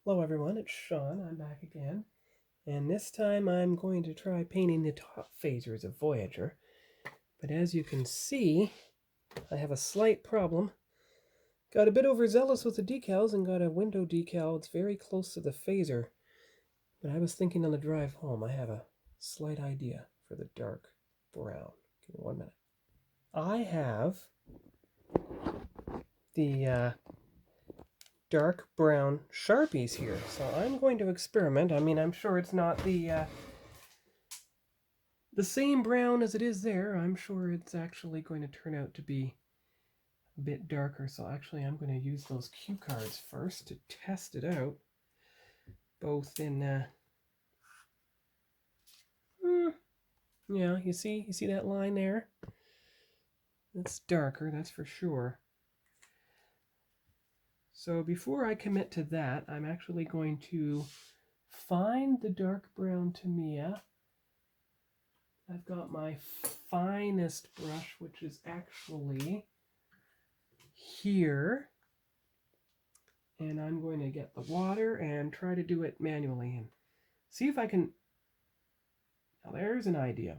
Hello everyone, it's Sean. I'm back again. And this time I'm going to try painting the top phasers of Voyager. But as you can see, I have a slight problem. Got a bit overzealous with the decals and got a window decal. It's very close to the phaser. But I was thinking on the drive home, I have a slight idea for the dark brown. Give me 1 minute. I have the dark brown Sharpies here. So I'm going to experiment. I mean, I'm sure it's not the same brown as it is there. I'm sure it's actually going to turn out to be a bit darker. So actually I'm going to use those cue cards first to test it out. Both in, yeah, you see that line there? It's darker, that's for sure. So before I commit to that, I'm actually going to find the dark brown Tamiya. I've got my finest brush, which is actually here. And I'm going to get the water and try to do it manually and see if I can. Now there's an idea.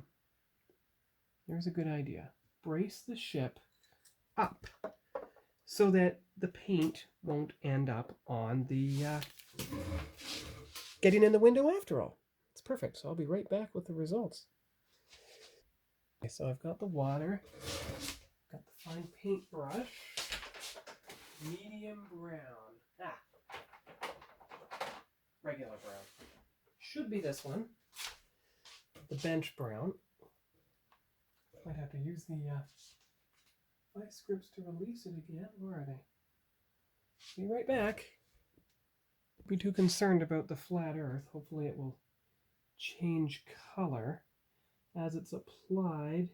There's a good idea. Brace the ship up so that the paint won't end up on the getting in the window after all. It's perfect. So I'll be right back with the results. Okay, so I've got the water, got the fine paintbrush, medium brown. Regular brown. Should be this one. The bench brown. Might have to use the vice grips to release it again. Where are they? Be right back. Don't be too concerned about the flat earth. Hopefully it will change color as it's applied.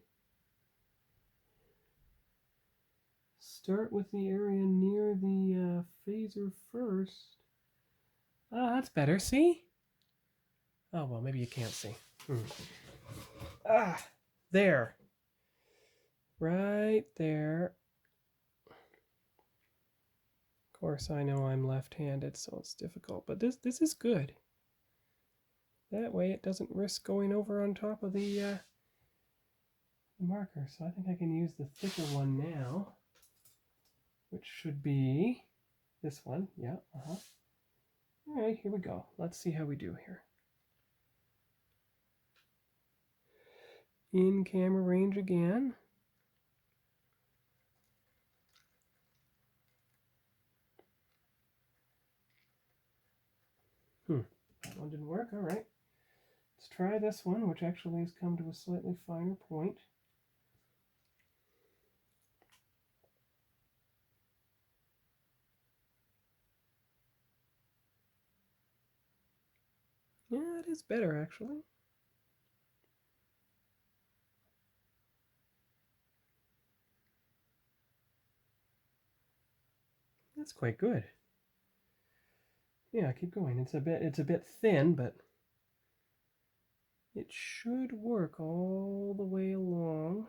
Start with the area near the phaser first. Ah, that's better. See? Oh, well, maybe you can't see. Ah, there. Right there. Of course, I know I'm left-handed, so it's difficult, but this is good. That way it doesn't risk going over on top of the marker. So I think I can use the thicker one now, which should be this one. Yeah, All right, here we go. Let's see how we do here. In camera range again. That one didn't work. All right. Let's try this one, which actually has come to a slightly finer point. Yeah, it is better, actually. That's quite good. Yeah, keep going. It's a bit thin, but it should work all the way along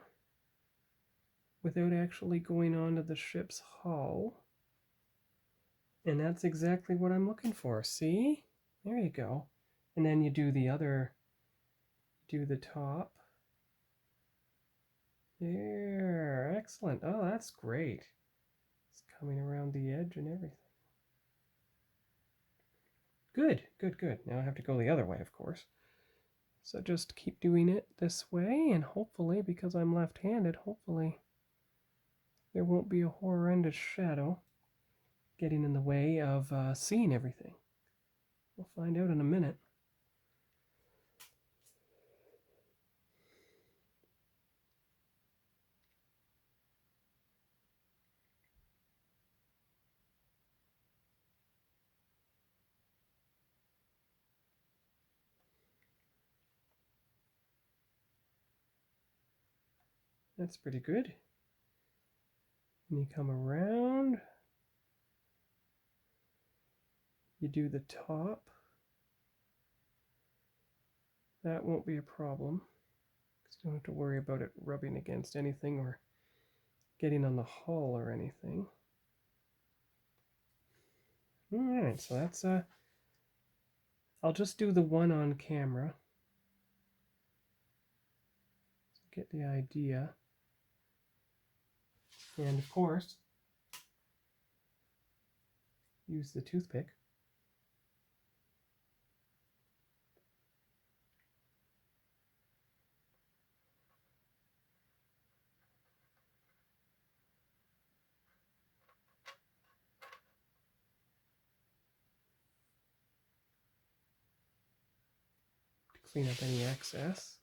without actually going onto the ship's hull. And that's exactly what I'm looking for. See? There you go. And then you do the other, do the top. There, excellent. Oh, that's great. It's coming around the edge and everything. Good, good, good. Now I have to go the other way, of course. So just keep doing it this way, and hopefully, because I'm left-handed, hopefully there won't be a horrendous shadow getting in the way of seeing everything. We'll find out in a minute. That's pretty good. And you come around, you do the top. That won't be a problem, because you don't have to worry about it rubbing against anything or getting on the hull or anything. Alright, so that's I'll just do the one on camera. Get the idea. And of course, use the toothpick. To clean up any excess.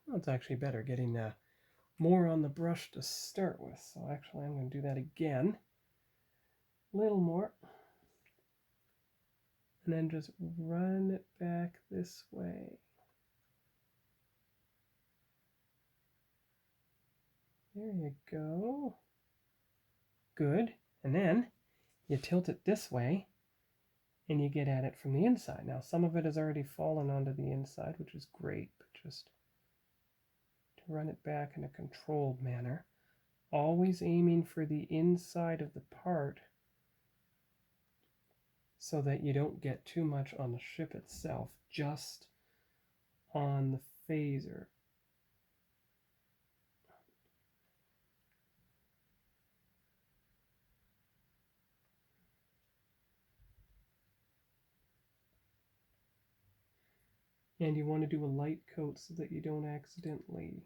Well, it's actually better getting more on the brush to start with. So actually I'm going to do that again. A little more. And then just run it back this way. There you go. Good. And then you tilt it this way and you get at it from the inside. Now some of it has already fallen onto the inside, which is great, but just to run it back in a controlled manner, always aiming for the inside of the part so that you don't get too much on the ship itself, just on the phaser. And you want to do a light coat so that you don't accidentally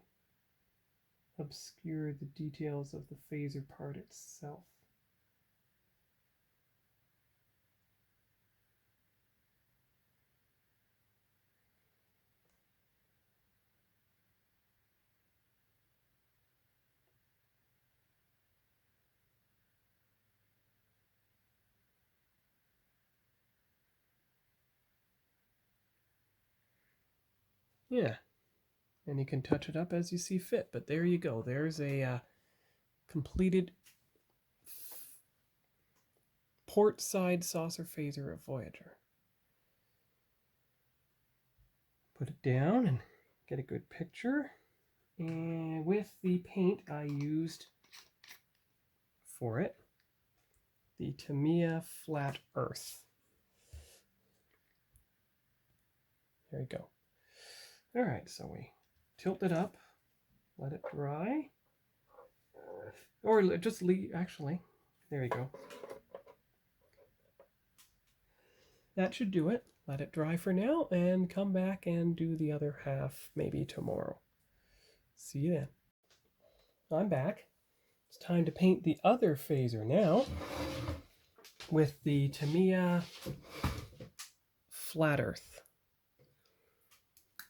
obscure the details of the phaser part itself. Yeah, and you can touch it up as you see fit, but there you go. There's a completed port side saucer phaser of Voyager. Put it down and get a good picture. And with the paint I used for it, the Tamiya Flat Earth. There you go. All right, so we tilt it up, let it dry, or just leave, actually, there you go. That should do it. Let it dry for now and come back and do the other half maybe tomorrow. See you then. I'm back. It's time to paint the other phaser now with the Tamiya Flat Earth.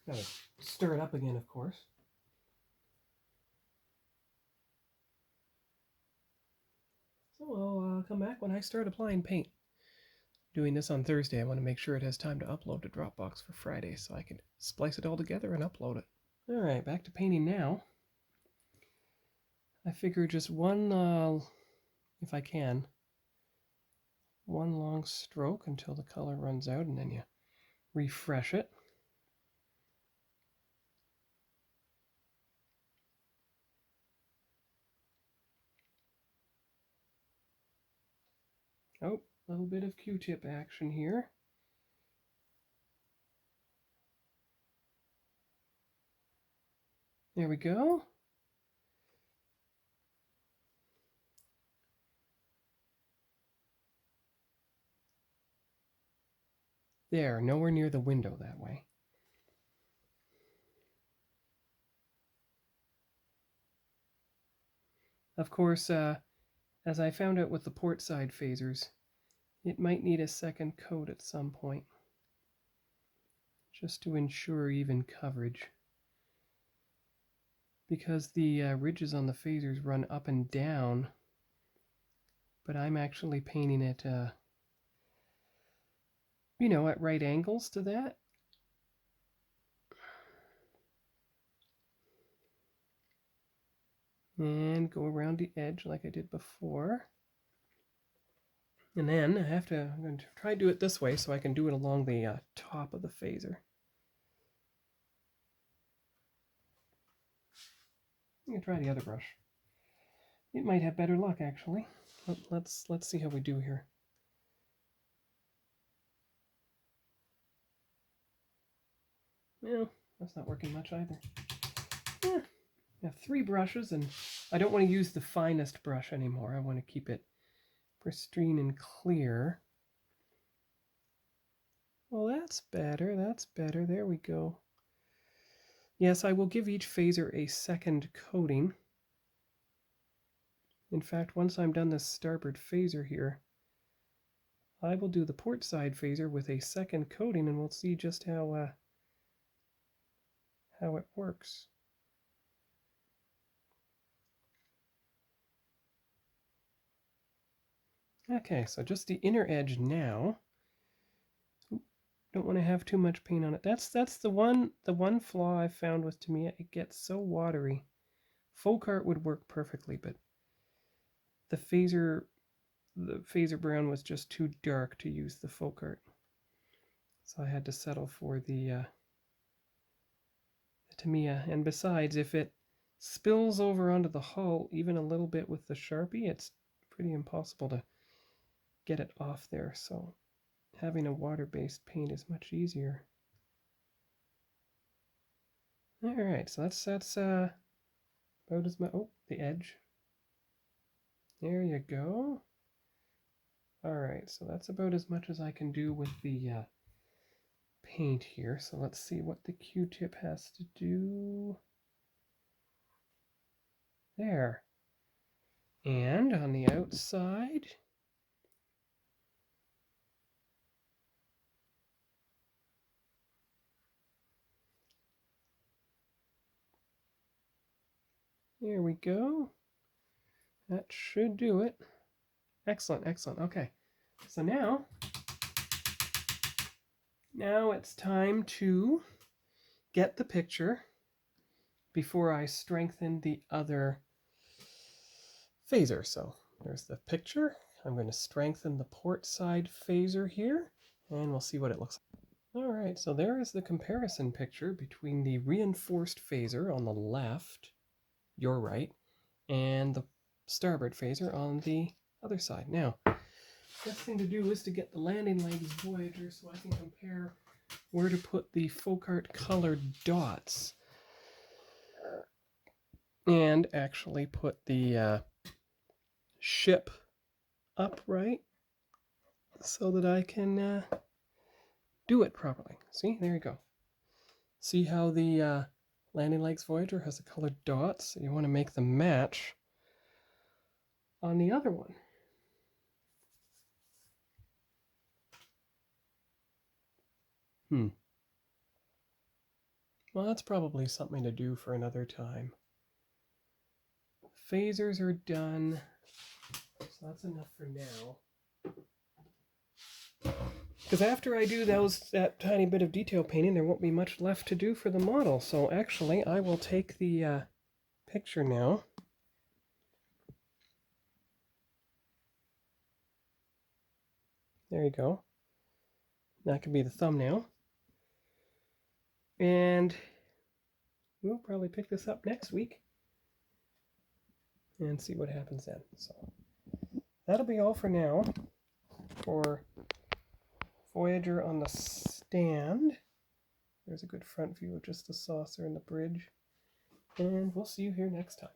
Gotta stir it up again, of course. So I'll come back when I start applying paint. Doing this on Thursday, I want to make sure it has time to upload to Dropbox for Friday so I can splice it all together and upload it. All right, back to painting now. I figure just one, if I can, one long stroke until the color runs out, and then you refresh it. Oh, a little bit of Q-tip action here. There we go. There, nowhere near the window that way. Of course, as I found out with the port side phasers, it might need a second coat at some point. just to ensure even coverage. Because the ridges on the phasers run up and down, but I'm actually painting it, you know, at right angles to that. And go around the edge like I did before. And then I'm going to try to do it this way so I can do it along the top of the phaser. I'm going to try the other brush. It might have better luck, actually. Let's see how we do here. Well, that's not working much either. I have 3 brushes, and I don't want to use the finest brush anymore. I want to keep it pristine and clear. Well, that's better. That's better. There we go. Yes, I will give each phaser a second coating. In fact, once I'm done this starboard phaser here, I will do the port side phaser with a second coating, and we'll see just how it works. Okay, so just the inner edge now. Don't want to have too much paint on it. That's the one flaw I found with Tamiya. It gets so watery. Folk art would work perfectly, but the phaser brown was just too dark to use the folk art. So I had to settle for the Tamiya. And besides, if it spills over onto the hull even a little bit with the Sharpie, it's pretty impossible to get it off there. So having a water-based paint is much easier. All right, so that's about as much. Oh, the edge. There you go. All right, so that's about as much as I can do with the paint here. So let's see what the Q-tip has to do. There. And on the outside, there we go. That should do it. Excellent, excellent. Okay, so now it's time to get the picture before I strengthen the other phaser. So there's the picture. I'm going to strengthen the port side phaser here, and we'll see what it looks like. All right, so there is the comparison picture between the reinforced phaser on the left, your right, and the starboard phaser on the other side. Now, best thing to do is to get the landing legs Voyager so I can compare where to put the folk art colored dots and actually put the ship upright so that I can do it properly. See, there you go. See how the landing legs Voyager has the colored dots? You want to make them match on the other one. Well, that's probably something to do for another time. Phasers are done, so that's enough for now. Because after I do that tiny bit of detail painting, there won't be much left to do for the model. So actually, I will take the picture now. There you go. That could be the thumbnail. And we'll probably pick this up next week and see what happens then. So that'll be all for now for Voyager on the Stand. There's a good front view of just the saucer and the bridge. And we'll see you here next time.